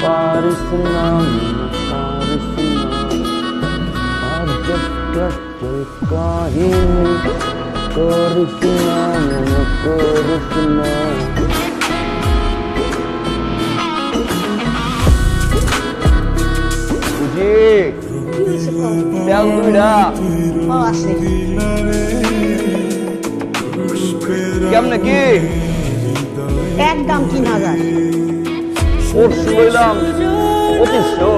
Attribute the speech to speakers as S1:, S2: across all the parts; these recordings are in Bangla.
S1: পারিস না পারিস না আর একটা কাহিনী করিস না করিস না বুঝি দেখ তুইরা কেমন কি
S2: একদম 3000
S1: পরশু বললাম 2500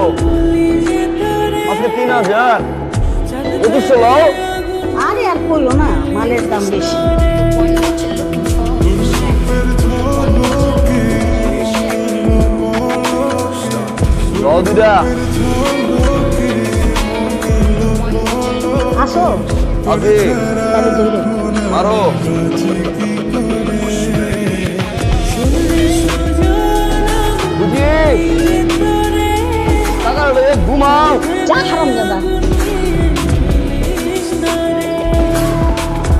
S1: আপনি 3000 2500 লাও
S2: আরে আর কইও না মালের দাম বেশি
S1: লাও দুটা
S2: আসো
S1: আবে
S2: তাহলে ধরে
S1: মারো বুঝি টাকা ঘুমাও
S2: যা হারাম দাদা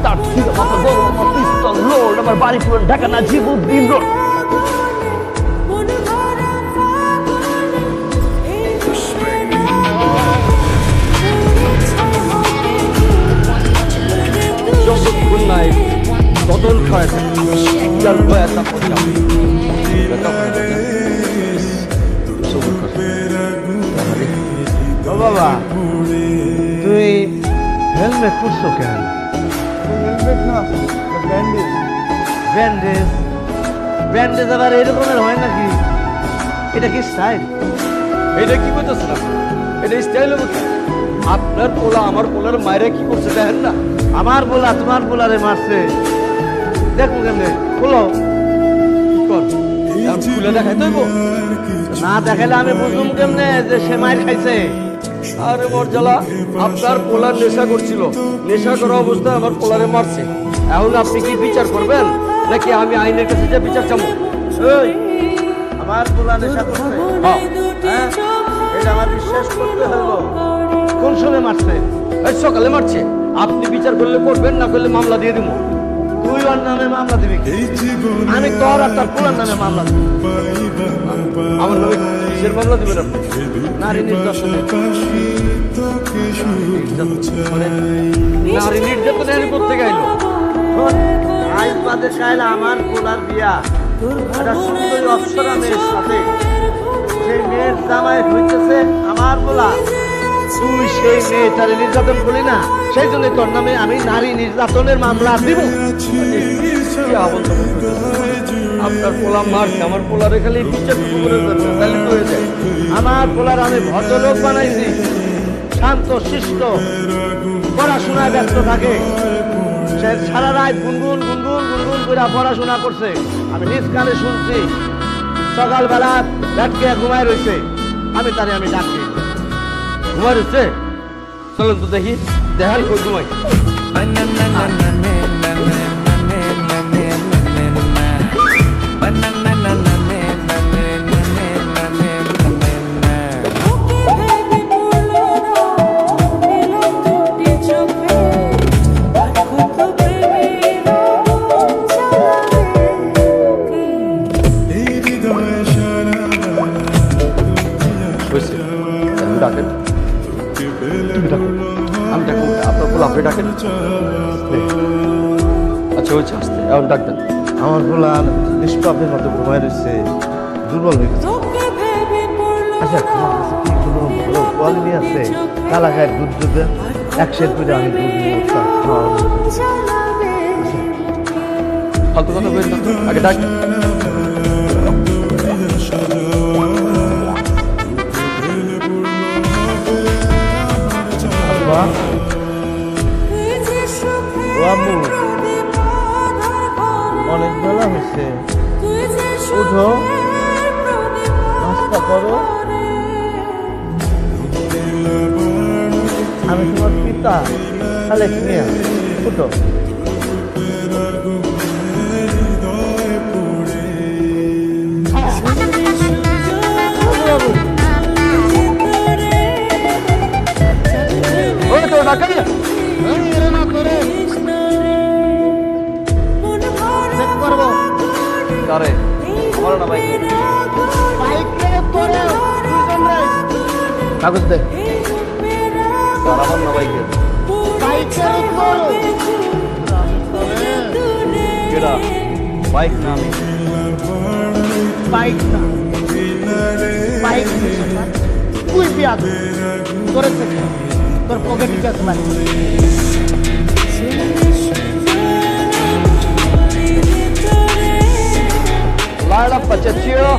S1: তার ঠিক মাথা বড় আমার পিস্তল লোড আমার বাড়ি পুরো ঢাকা না জিবুদ্দিন রোড যতক্ষণ নাই ততক্ষণ খায় ইয়ার বয়াটা করলাম বাবা তুই হেলমেট পরছো কেন হেলমেট না ব্যান্ডেজ ব্যান্ডেজ ব্যান্ডেজ আবার এরকমের হয় নাকি এটা কি স্টাইল এটা কি করতেছে না এটা স্টাইল হবে আপনার পোলা আমার পোলার মায়েরা কি করছে দেখেন না আমার পোলা তোমার পোলারে মারছে দেখো কেমনে খোলো খুলে দেখাই দেব না দেখাইলে আমি বুঝলাম কেমনে যে সে মায়ের খাইছে আরে মর্যালা আপনার পোলার নেশা করছিল নেশা করা অবস্থায় আমার পোলারে মারছে এখন আপনি কি বিচার করবেন নাকি আমি আইনের কাছে যে বিচার চাবো আমার পোলা নেশা করছে হ্যাঁ এটা আমার বিশ্বাস করতে হলো কোন সময় মারছে এই সকালে মারছে আপনি বিচার করলে করবেন না করলে মামলা দিয়ে দিব তুই ওর নামে মামলা দিবি আমি তোর আর তার পোলার নামে মামলা দিব আমার নামে কিসের মামলা দিবেন আপনি নারী নির্যাতনের নারী নির্যাতনের করতে গেল আজ বাদে কাল আমার পোলার বিয়া একটা সুন্দরী অপ্সরা মেয়ের সাথে সেই মেয়ের জামাই হইতেছে আমার পোলা তুই সেই মেয়েটারে নির্যাতন করলি না সেই জন্য তোর নামে আমি নারী নির্যাতনের মামলা দিব আপনার পোলা মারছে আমার পোলারে খালি বিচার করে চালিত হয়ে যায় আমার পোলার আমি ভদ্রলোক বানাইছি শান্ত শিষ্ট পড়াশোনায় ব্যস্ত থাকে সে সারা রাত গুনগুন গুনগুন গুনগুন করে পড়াশোনা করছে আমি নিজ কানে শুনছি সকালবেলা ব্যাটকে ঘুমায় রয়েছে আমি ডাকি ঘুমায় রয়েছে চলেন তো দেখি দেখাল কই ঘুমাই ডাকেন তুমি ডাকো আমি ডাকো আপনার পোলা আপনি ডাকেন আচ্ছা হয়েছে আসতে এখন ডাক্তার
S3: আমার পোলা নিষ্পাপের মতো ঘুমায় রয়েছে দুর্বল হয়ে গেছে আচ্ছা তোমার কাছে কি কোনো ভালো কোয়ালিটি আছে কালা গায়ের দুধ দেবেন একশের করে আমি দুধ নিয়ে
S1: ফালতু কথা বলবেন না আগে ডাক্তার
S3: অনেক বেলা হয়েছে উঠো নাস্তা করো আমি তোমার পিতা তাহলে নিয়ে উঠো
S1: কারে
S3: আমার না বাইক
S1: বাইক থেকে তোরে দুইজন রে
S3: কাগজ দে স্যার আমার না বাইক
S1: বাইকের উপর
S3: কেডা বাইক না আমি
S1: বাইক না বাইক তুই পিয়া তোরে থেকে তোর পকেটে কি আছে bike
S3: Laila Pachachio.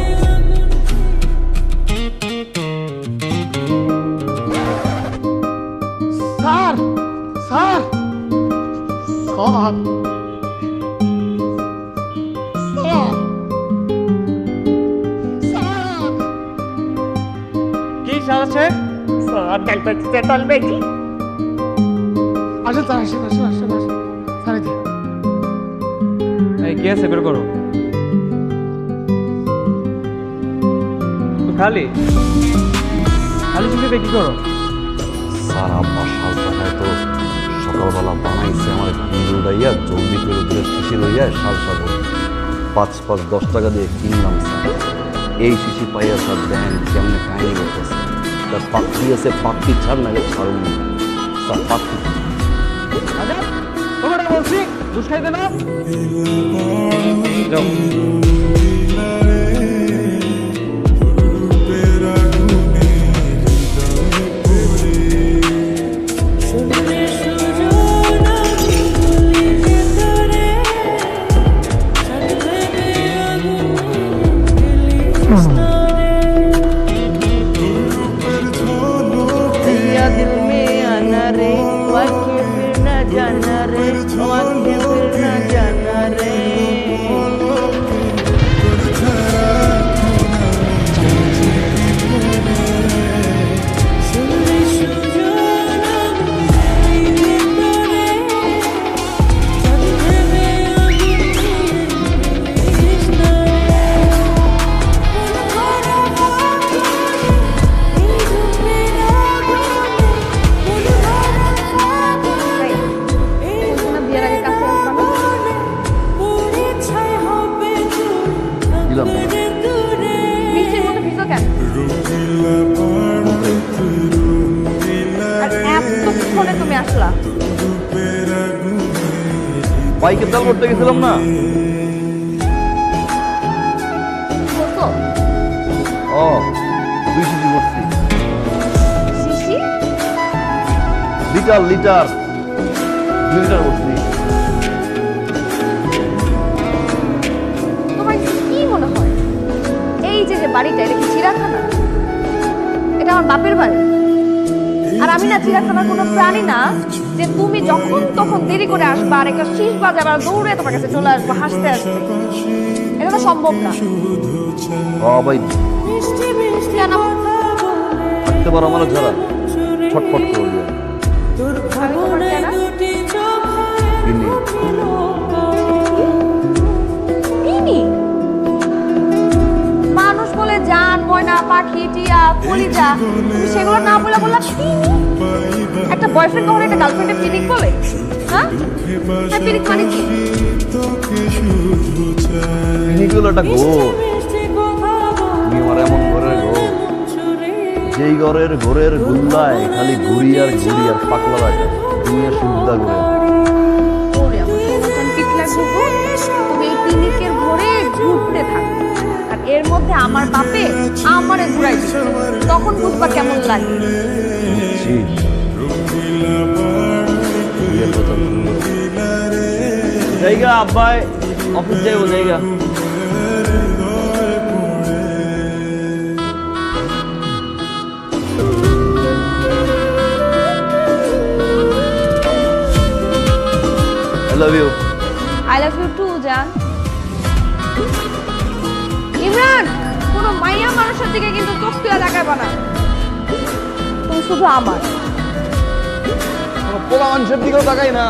S1: Sir sir sir
S4: কি স্যার আছে
S2: স্যার ডাক্তার চেতল বেটি
S1: আসেন স্যার আসেন আসেন আসেন আসেন স্যার এই যে।
S4: এই কে আছে বের করো তো খালি খালি চুকিতে কি করো
S5: স্যার আব্বা শালটা হয়তো সকালবেলা বানাইছে আমার ঘুম উড়াইয়া জলদি করে দূরে শিশি লইয়া শাল সাবন 5-10 টাকা দিয়ে কিনলাম স্যার এই শিশি পাইয়া স্যার দেখেন কেমনে কাহিনী করতেছে তার পাত্রী আছে পাত্রী ছাড় নাহলে ছাড়ুন না স্যার পাত্রী
S4: আচ্ছা তোমরা বলছি দুষ খাইতে না যাও
S2: दिल में आना रे वाके फिर न जाना रे वाके फिर न जाना रे
S3: দিলাম
S6: বৃষ্টির মতো ভিজো কেন আর এতক্ষণে তুমি আসলা
S3: বাইকের তেল করতে গেছিলাম না
S6: বলতো
S3: ও 2 শিশি করছি
S6: শিশি
S3: লিটার 2 লিটার করছি
S6: তোমার কি মনে হয় এই যে যে বাড়িটা এটা কি চিড়াখানা এটা আমার বাপের বাড়ি আর আমি না চিড়াখানার কোনো প্রাণী না যে তুমি যখন তখন দেরি করে আসবা আর একটা শীষ বাজাবে আর দৌড়ে তোমার কাছে চলে আসবো হাসতে আসবে এটা তো সম্ভব না
S3: ও ভাই
S6: কেন
S3: থাকতে পারো আমার ছাড়া ছটফট করবে
S6: আমি তোমার কেনা
S3: ইনি
S6: মিনি মানুষ বলে জান ময়না পাখি টিয়া কলিজা তুমি সেগুলো না বলে বললা মিনি একটা বয়ফ্রেন্ড কখনো একটা গার্লফ্রেন্ডের পিনিক বলে হ্যাঁ হ্যাঁ পিনিক মানে কি
S3: ইনিগুলো একটা গো তুমি আমার এমন ঘরের গো যেই ঘরের গুল্লায় খালি ঘুরি আর পাকলা লাগে দুনিয়া সুবিধা করে
S6: ওরে আমার সোনাটান পিকলা ঘুঘু তুমি এই পিনিকের ঘরে ঘুরতে থাকো আর এর মধ্যে আমার বাপে আমারে ঘুরাই দিচ্ছে তখন বুঝবা কেমন লাগে
S3: ছি বিয়ের কথা
S4: জায়গা আব্বাই অফিস যাইবো জায়গা
S3: I love you.
S6: I love you too জান ইমরান কোনো মাইয়া মানুষের দিকে কিন্তু চোখ তুলে তাকাইবা না তুমি শুধু আমার
S3: পোলা মানুষের দিকেও তাকাই না